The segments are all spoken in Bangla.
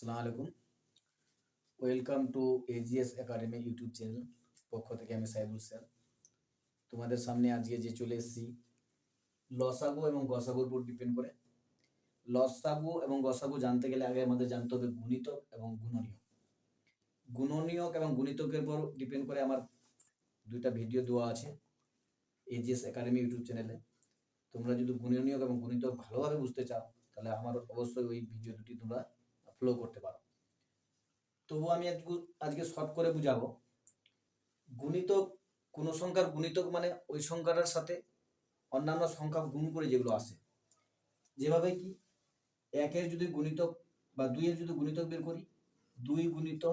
আসসালামু আলাইকুম। Welcome to AGS academy YouTube channel. পক্ষ থেকে আমি সাইবুল স্যার তোমাদের সামনে আজকে যে চলে এসেছি লসাগু এবং গসাগুর উপর ডিপেন্ড করে। লসাগু এবং গসাগু জানতে গেলে আগে আমাদের জানতে হবে গুণিতক এবং গুণনীয়ক। গুণনীয়ক এবং গুণিতকের উপর ডিপেন্ড করে আমার দুইটা ভিডিও দেওয়া আছে এজিএস একাডেমি ইউটিউব চ্যানেলে। তোমরা যদি গুণনীয়ক এবং গুণিতক ভালোভাবে বুঝতে চাও তাহলে আমার অবশ্যই ওই ভিডিও দুটি তোমরা ফলো করতে পারো। তবু আমি আজকে শর্ট করে বুঝাবো। গুণিতক, কোনো সংখ্যার গুণিতক মানে ওই সংখ্যাটার সাথে অন্যান্য সংখ্যা গুণ করে যেগুলো আসে। যেভাবে কি একের যদি গুণিতক বা দুইয়ের যদি গুণিতক বের করি, 2 গুণিত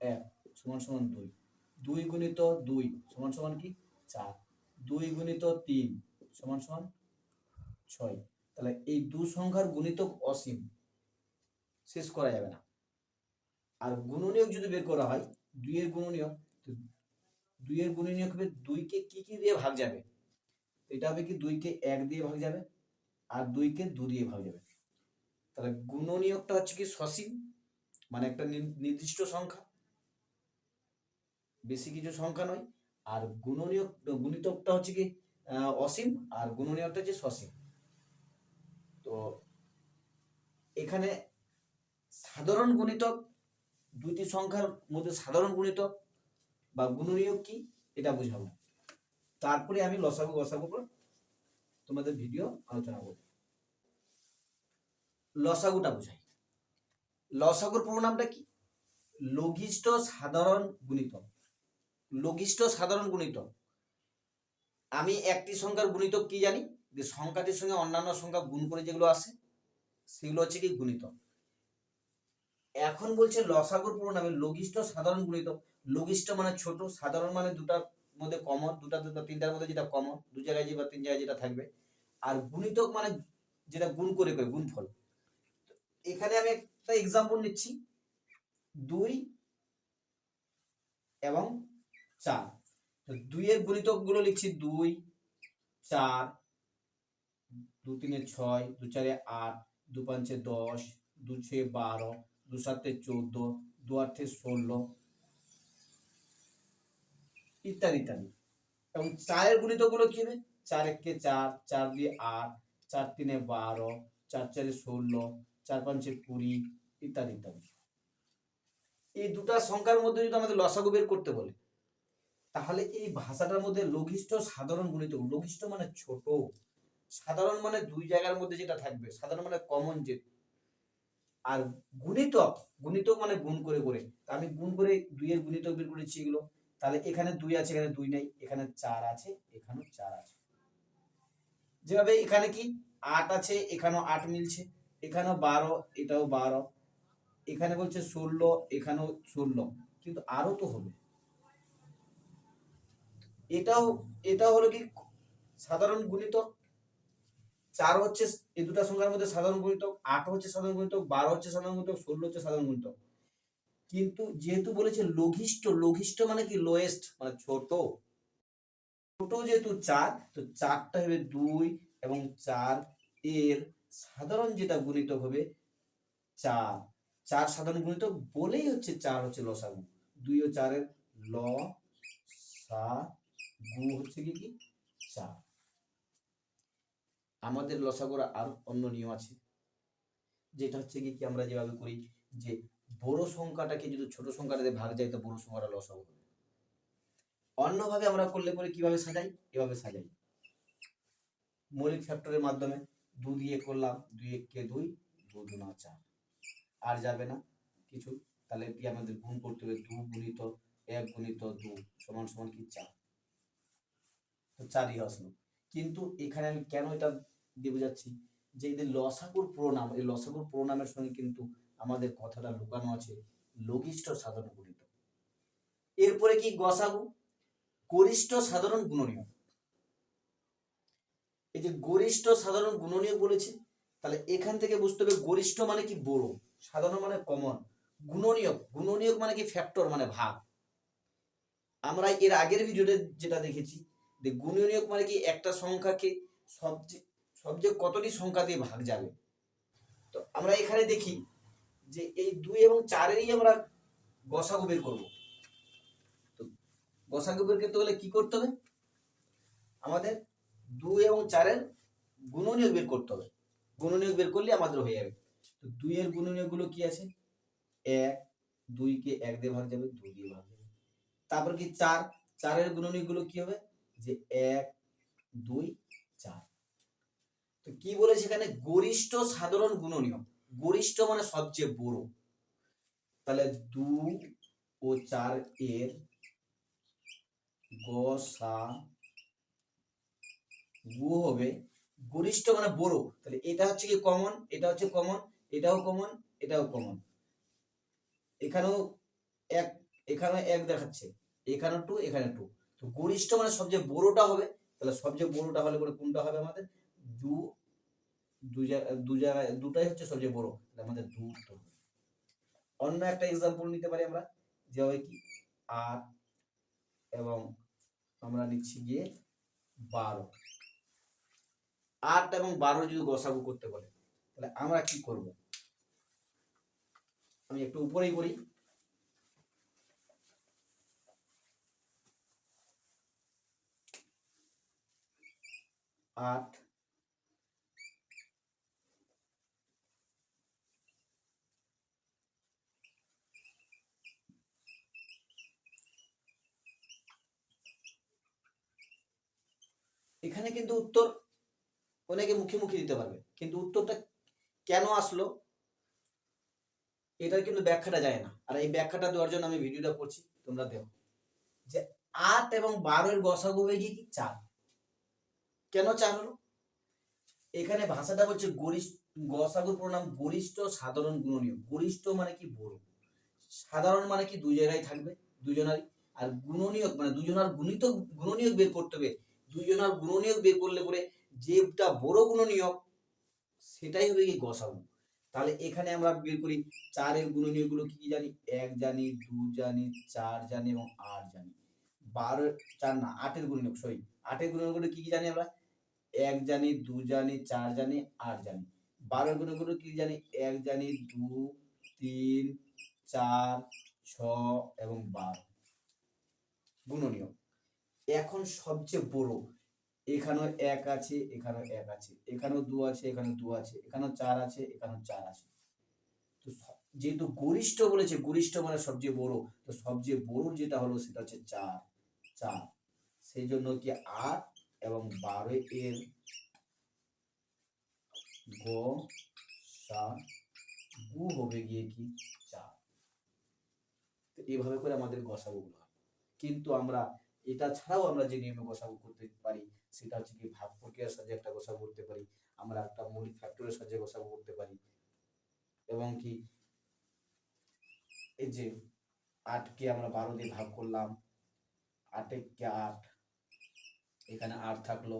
1 সমান সমান 2, 2 গুণিত 2 সমান সমান কি 4, 2 গুণিত 3 সমান সমান 6। তাহলে এই দু সংখ্যার গুণিতক অসীম, শেষ করা যাবে না। আর গুণনীয়ক যদি বের করা হয়, 2 এর গুণনীয়ক, তো 2 এর গুণনীয়ক হবে 2 কে কি দিয়ে ভাগ যাবে, এটা হবে কি 2 কে 1 দিয়ে ভাগ যাবে আর 2 কে 2 দিয়ে ভাগ যাবে। তাহলে গুণনীয়কটা হচ্ছে কি সসীম, মানে একটা নির্দিষ্ট সংখ্যা, বেশি কিছু সংখ্যা নয়। আর গুণিতকটা হচ্ছে কি অসীম, আর গুণনীয়কটা হচ্ছে সসীম। তো এখানে সাধারণ গুণিতক, দুইটি সংখ্যার মধ্যে সাধারণ গুণিতক বা গুণনীয়ক কি এটা বুঝাবো। তারপরে আমি লসাগু গসাগু তোমাদের ভিডিও আলোচনা করব। লসাগুটা বুঝাই। লসাগুর পুরো নামটা কি? লঘিষ্ঠ সাধারণ গুণিতক। লঘিষ্ঠ সাধারণ গুণিতক। আমি একটি সংখ্যার গুণিতক কি জানি, যে সংখ্যাটির সঙ্গে অন্যান্য সংখ্যা গুণ করে যেগুলো আসে সেগুলো হচ্ছে কি গুণিতক। এখন বলছে লসাগুর পুরো নামে লঘিষ্ঠ সাধারণ গুণিতক। লঘিষ্ঠ মানে ছোট, সাধারণ মানে দুটার মধ্যে কমন, দুটা তিনটার মধ্যে যেটা কমন, দু জায়গায় যে বা তিন জায়গায় যেটা থাকবে। আর গুণিতক মানে যেটা গুণ করে গুণফল। এখানে আমি একটা এক্সাম্পল নিচ্ছি, 2 এবং 4। তো 2 এর গুণিতক গুলো লিখছি 2, 4, 2 3 6, 2 4 8, 2 5 10, 2 6 12, 2 7 14, 2 8 16 ইত্যাদি ইত্যাদি। এবং 4 এর গুণিতক গুলো কি হবে, 4 1 4, 4 2 8, 4 3 12, 4 4 16, 4 5 20 ইত্যাদি ইত্যাদি। এই দুটা সংখ্যার মধ্যে যদি আমাদের লসাগু বের করতে বলে, তাহলে এই ভাষাটার মধ্যে লঘিষ্ঠ সাধারণ গুণিতক, লঘিষ্ঠ মানে ছোট, সাধারণ মানে দুই জায়গার মধ্যে যেটা থাকবে, সাধারণ মানে কমন যে, আর গুণিতক, গুণিতক মানে গুণ করে করে। আমি গুণ করে 2 এর গুণিতক বের করেছি এগুলো। তাহলে এখানে 2 আছে, এখানে 2 নেই, এখানে 4 আছে, এখানেও 4 আছে। যেভাবে এখানে কি 8 আছে, এখানেও 8 মিলছে, এখানেও 12, এটাও 12, এখানে বলছে 16, এখানেও 16, কিন্তু আরো তো হবে। এটাও হলো কি সাধারণ গুণিতক। 4 হচ্ছে এই দুটা সংখ্যার মধ্যে সাধারণ গুণিতক, 8 হচ্ছে সাধারণ গুণিতক, 12 হচ্ছে সাধারণ গুণিতক, 16 হচ্ছে সাধারণ গুণিতক। কিন্তু যেহেতু বলেছে লঘিষ্ঠ, লঘিষ্ঠ মানে কি লোয়েস্ট, মানে ছোট, ছোট যেহেতু 4, তো 4টা হবে 2 এবং 4 এর সাধারণ যেটা গুণিতক হবে 4। 4 সাধারণ গুণিতক বলেই হচ্ছে 4 হচ্ছে লসাগু। 2 ও 4 এর লসাগু হচ্ছে কি 4। আমাদের লসাগুর আর অন্য নিয়ম আছে, যেটা হচ্ছে কি আমরা যেভাবে করি, যে বড় সংখ্যাটাকে যদি ছোট সংখ্যাটাতে ভাগ যায় তো বড় সংখ্যাটা লসাগু হবে। অন্যভাবে আমরা করলে পরে কিভাবে সাজাই, এভাবে সাজাই মৌলিক ফ্যাক্টরের মাধ্যমে। 2 দিয়ে করলাম, 2 1 কে 2, 2 2 না 4, আর যাবে না কিছু। তাহলে কি আমাদের গুণ করতে হবে, 2 গুণিত 1 গুণিত 2 সমান সমান কি 4, তো 4ই আসলো। কিন্তু এখানে আমি কেন এটা দিয়ে বোঝাচ্ছি, যে এই লসাগুর প্রোনাম, এই লসাগুর প্রোনামের সঙ্গে কিন্তু আমাদের কথাটা লুকানো আছে লঘিষ্ঠ সাধারণ গুণিত। এরপরে কি গসাগু, গরিষ্ঠ সাধারণ গুণনীয়ক। এই যে গরিষ্ঠ সাধারণ গুণনীয়ক বলেছে, তাহলে এখান থেকে বুঝতে হবে গরিষ্ঠ মানে কি বড়, সাধারণ মানে কমন, গুণনীয়ক, গুণনীয়ক মানে কি ফ্যাক্টর মানে ভাগ। আমরা এর আগের ভিডিওতে যেটা দেখেছি, যে গুণনীয়ক মানে কি একটা সংখ্যাকে সবচেয়ে কতটি সংখ্যা দিয়ে ভাগ যাবে। তো আমরা এখানে দেখি যে এই 2 এবং 4-এরই আমরা গসাগু বের করব। তো গসাগু বের করতে হলে কি করতে হবে? আমাদের 2 এবং 4-এর গুণনীয়ক বের করতে হবে। গুণনীয়ক বের করলে আমাদের হয়ে যাবে। তো 2 এর গুণনীয়কগুলো কি আছে? 1, 2 কে 1 দিয়ে ভাগ যাবে, 2 দিয়ে ভাগ যাবে। তারপর কি 4, 4 এর গুণনীয়কগুলো কি হবে? যে 1, 2, 4। তো কি বলেছে এখানে? গরিষ্ঠ সাধারণ গুণনীয়ক। গরিষ্ঠ মানে সবচেয়ে বড়। তাহলে 2 ও 4 এর গসাগু হবে, গরিষ্ঠ মানে বড়, তাহলে এটা হচ্ছে কি কমন, এটা হচ্ছে কমন, এটাও কমন, এটাও কমন, এখানেও এক, এখানে এক দেখাচ্ছে, এখানে 2, এখানে 2। তো গরিষ্ঠ মানে সবচেয়ে বড়টা হবে, তাহলে সবচেয়ে বড়টা হলে পরে কোনটা হবে? আমাদের দু জায়গায় দুটাই হচ্ছে সবচেয়ে বড়, তাহলে আমাদের 2 উত্তর হবে। অন্য একটা एग्जांपल নিতে পারি আমরা, যে হবে কি 8 এবং আমরা নিচ্ছি গিয়ে 12। 8 এবং 12 যদি গসাগু করতে বলে, তাহলে আমরা কি করব? আমি একটু উপরেই করি। 8 এখানে কিন্তু উত্তর অনেকে মুখে মুখে দিতে পারবে, কিন্তু উত্তরটা কেন আসলো এটার কিন্তু ব্যাখ্যাটা যায় না। আর এই ব্যাখ্যাটা দেওয়ার জন্য আমি ভিডিওটা করছি, তোমরা দেখো। যে 8 এবং 12 এর গসাগু হয়ে গিয়ে কি 4। কেন 4 হলো? এখানে ভাষাটা বলছে গরিষ্ঠ, গসাগুর প্রণাম গরিষ্ঠ সাধারণ গুণনীয়ক। গরিষ্ঠ মানে কি বড়, সাধারণ মানে কি দুই জায়গায় থাকবে দুজনারই, আর গুণনীয়ক মানে দুজনার গুণিত গুণনীয়ক বের করতে হবে। দুজনার গুণনীয়ক বের করলে পরে যেটা বড় গুণনীয়ক সেটাই হবে কি গসাগু। তাহলে এখানে আমরা বের করি 4 এর গুণনীয়ক গুলো কি কি জানি? 1 জানি, 2 জানি, 4 জানি এবং 8 জানি। 12 4 না 8 এর গুণনীয়ক, সরি 8 এর গুণনীয়ক গুলো কি কি জানি আমরা? 1 জানি, 2 জানি, 4 জানি, 8 জানি। 12 এর গুণনীয়ক কি জানি? 1 জানি, 2, 3, 4, 6 এবং 12 গুণনীয়ক। এখন সবচেয়ে বড়, এখানেও 1 আছে, এখানেও 1 আছে, এখানেও 2 আছে, এখানেও 2 আছে, এখানেও 4 আছে, এখানেও 4 আছে। তো যেহেতু গরিষ্ঠ বলেছে, গরিষ্ঠ মানে সবচেয়ে বড়, তো সবচেয়ে বড় যেটা হলো সেটা হচ্ছে 4, 4। সেই জন্য কি 8 এবং 12 এর গসাগু হবে গিয়ে কি 4। তো এইভাবে করে আমাদের গসাগুগুলো হয়। কিন্তু আমরা এটা ছাড়াও আমরা যে নিয়মে গসাগু করতে পারি সেটা হচ্ছে কি ভাগ প্রক্রিয়ার সাহায্যে একটা গসাগু করতে পারি, আমরা একটা মৌলিক ফ্যাক্টরের সাহায্যে গসাগু করতে পারি, এবং কি এই যে 8 কে আমরা 12 দিয়ে ভাগ করলাম, 8 কে 8, এখানে 8 থাকলো,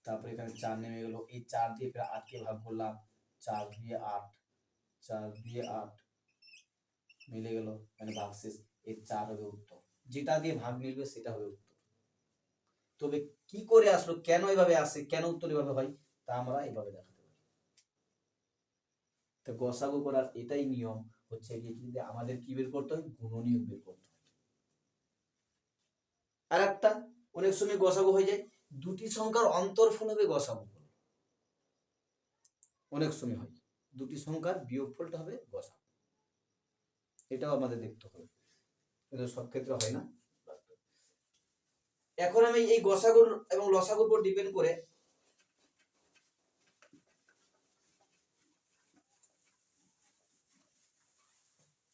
তারপরে এখানে 4 নেমে গেল, এই 4 দিয়ে 8 কে ভাগ করলাম, 4 দিয়ে 8, 4 দিয়ে 8 মিলে গেল, মানে ভাগশেষ এই 4 হবে উত্তর। যেটা দিয়ে ভাগ মিলবে সেটা হবে উত্তর। তবে কি করে আসলো, কেন এভাবে আসে, কেন উত্তর এভাবে হয়, তা আমরা এভাবে দেখাতে পারি। তো গসাগু করার এটাই নিয়ম, হচ্ছে কি আমাদের কি বের করতে হয়? গুণনীয়ক বের করতে হয়। আর একটা অনেক সময় গসাগু হয়ে যায়, দুটি সংখ্যার অন্তরফল হবে গসাগু। অনেক সময় হয় দুটি সংখ্যার বিয়োগফলটা হবে গসাগু, এটাও আমাদের দেখতে হবে, কিন্তু সব ক্ষেত্রে হয় না। এখন আমি এই গসাগুর এবং লসাগুর উপর ডিপেন্ড করে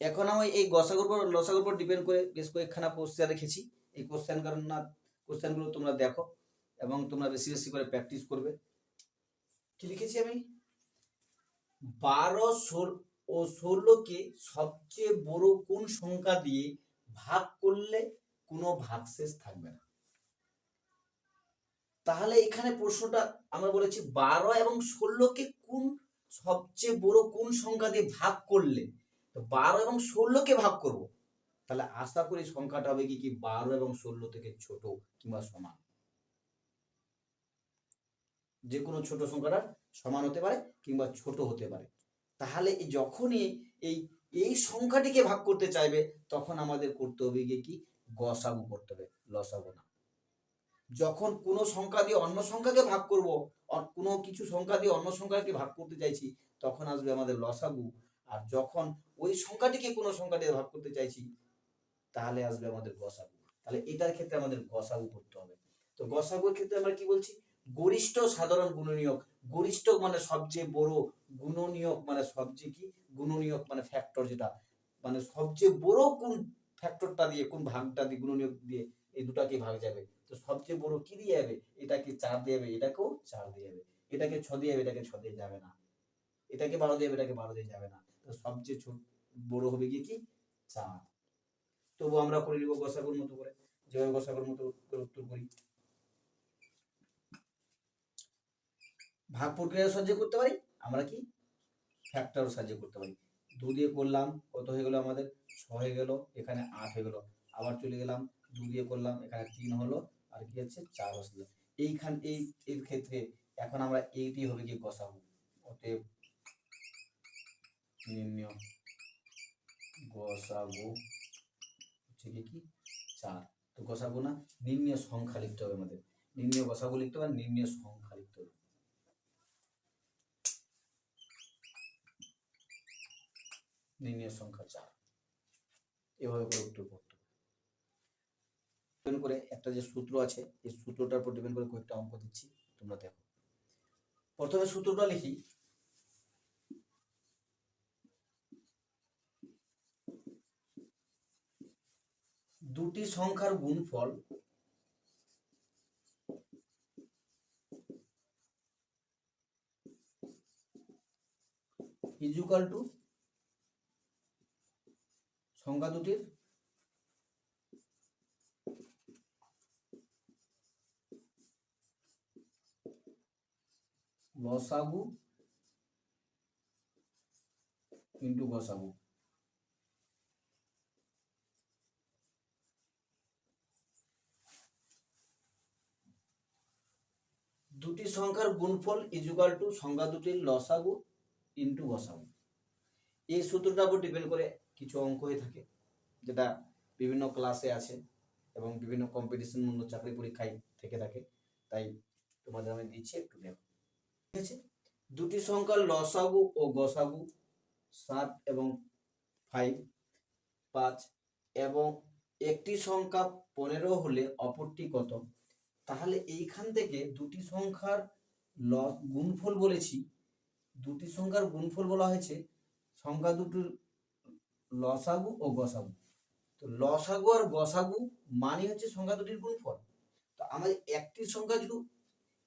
এখন আমি এই গসাগুর উপর লসাগুর উপর ডিপেন্ড করে বেশ কয়েকখানা কোশ্চেন রেখেছি। এই কোশ্চেনগুলো তোমরা দেখো এবং তোমরা বেশি বেশি করে প্র্যাকটিস করবে। কি লিখেছি আমি? 12 ও 16কে সবচেয়ে বড় কোন সংখ্যা দিয়ে ভাগ করলে কোনো ভাগশেষ থাকবে না? তাহলে এখানে প্রশ্নটা আমরা বলেছি 12 এবং 16কে কোন সবচেয়ে বড় কোন সংখ্যা দিয়ে ভাগ করলে, তো 12 এবং 16কে ভাগ করব, তাহলে আশা করি সংখ্যাটা হবে কি 12 এবং 16 থেকে ছোট কিংবা সমান। যে কোনো ছোট সংখ্যাটা সমান হতে পারে কিংবা ছোট হতে পারে। তাহলে যখনই এই এই সংখ্যাটিকে ভাগ করতে চাইবে তখন আমাদের করতে হবে গিয়ে কি গসাগু করতে হবে, লসাগু না। যখন কোনো সংখ্যা দিয়ে অন্য সংখ্যাকে ভাগ করব, কোনো কিছু সংখ্যা দিয়ে অন্য সংখ্যাকে ভাগ করতে চাইছি তখন আসবে আমাদের লসাগু। আর যখন ওই সংখ্যাটিকে কোনো সংখ্যা দিয়ে ভাগ করতে চাইছি তাহলে আসবে আমাদের গসাগু। তাহলে এটার ক্ষেত্রে আমাদের গসাগু করতে হবে। তো গসাগুর ক্ষেত্রে আমরা কি বলছি, গরিষ্ঠ সাধারণ গুণনীয়ক। গরিষ্ঠ মানে সবচেয়ে বড়, গুণনীয়ক মানে সবচেয়ে কি, গুণনীয়ক মানে ফ্যাক্টর, যেটা মানে সবচেয়ে বড় কোন ফ্যাক্টরটা দিয়ে, কোন ভাগটা দিয়ে, গুণনীয়ক দিয়ে এই দুটাকে ভাগ যাবে। তো সবচেয়ে বড় কি দিয়ে যাবে, এটাকে 4 দিয়ে যাবে, এটাকেও 4 দিয়ে যাবে, এটাকে 6 দিয়ে যাবে, এটাকে 6 দিয়ে যাবে না, এটাকে 12 দিয়ে যাবে, এটাকে 12 দিয়ে যাবে না। তো সবচেয়ে ছোট বড় হবে গিয়ে কি 4। তবু আমরা করে নিব গসাগুর মতো করে, যেভাবে গসাগুর মতো করে উত্তর করি। ভাগ প্রক্রিয়ার সাহায্যে করতে পারি, আমরা কি ফ্যাক্টরের সাহায্যে করতে পারি। 2 দিয়ে করলাম, কত হয়ে গেল আমাদের 6 হয়ে গেল, এখানে 8 হয়ে গেল। আবার চলে গেলাম 2 দিয়ে করলাম, এখানে 3 হলো, আর কি হচ্ছে 4 হলো। এইখান এর ক্ষেত্রে এখন আমরা এইটি হবে কি গসাগু। অতএব নির্ণয় গসাগু হচ্ছে কি 4। তো গসাগু না, নির্ণয় সংখ্যা লিখতে হবে আমাদের। নির্ণয় গসাগু লিখতে হবে, নির্ণয় সংখ্যা লিখতে হবে। নির্ণয় সংখ্যা 4, এভাবে করে উত্তর করতে হবে। ডিপেন্ড করে একটা যে সূত্র আছে, এই সূত্রটার উপর ডিপেন্ড করে কয়েকটা অঙ্ক দিচ্ছি, তোমরা দেখো। প্রথমে সূত্রটা লিখি, দুটি সংখ্যার গুণফল ইজুকাল টু সংখ্যা দুটির লসাগু ইন্টু গসাগু। দুটি সংখ্যার গুণফল ইজুকাল টু সংখ্যা দুটির লসাগু ইন্টু গসাগু। এই সূত্রটার উপর ডিপেন্ড করে কিছু অঙ্ক হয়ে থাকে, যেটা বিভিন্ন ক্লাসে আছে এবং বিভিন্ন কম্পিটিশন মূল্য চাকরি পরীক্ষায় থেকে থাকে। তাই তোমাদের আমি দিচ্ছি, একটু দেখো। ঠিক আছে, দুটি সংখ্যার লসাগু ও গসাগু 7 এবং 5 এবং একটি সংখ্যা 15 হলে অপরটি কত। তাহলে এইখান থেকে দুটি সংখ্যার গুণফল বলেছি, দুটি সংখ্যার গুণফল বলা হয়েছে সংখ্যা দুটির লসাগু ও গসাগু। তো লসাগু আর গসাগু মানে হচ্ছে সংখ্যা দুটির গুণফল। তো আমাদের একটি সংখ্যা যদি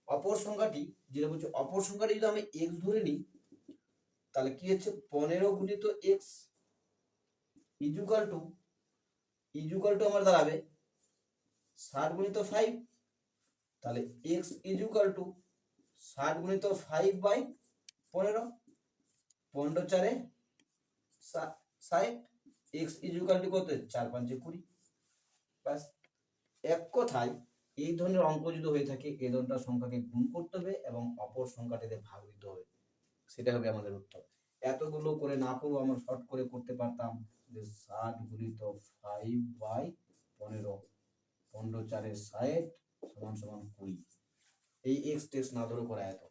অপর সংখ্যাটি, যেটা বলছে অপর সংখ্যাটি যদি আমি এক্স ধরে নিই, তাহলে কি হচ্ছে 15 গুণিত এক্স ইজুকাল টু আমার দাঁড়াবে 60 গুণিত 5। তাহলে এক্স ইজুকাল টু 60 গুণিত 5 বাই 15, 15 4 60, এক্স ইজুকাল টু কত 4 5 20। ব্যাস, এক কথায় এই ধরনের অঙ্ক যদি হয়ে থাকে, এই ধরনের সংখ্যাকে গুণ করতে হবে এবং অপর সংখ্যাটিতে ভাগ দিতে হবে, সেটা হবে আমাদের উত্তর। এতগুলো করে না করবো, আমরা শর্ট করে করতে পারতাম যে 60 গুণিত 5 বাই 15, 15 4 60 সমান সমান 20। এই এক্স টেক্স না ধরে করা যেত।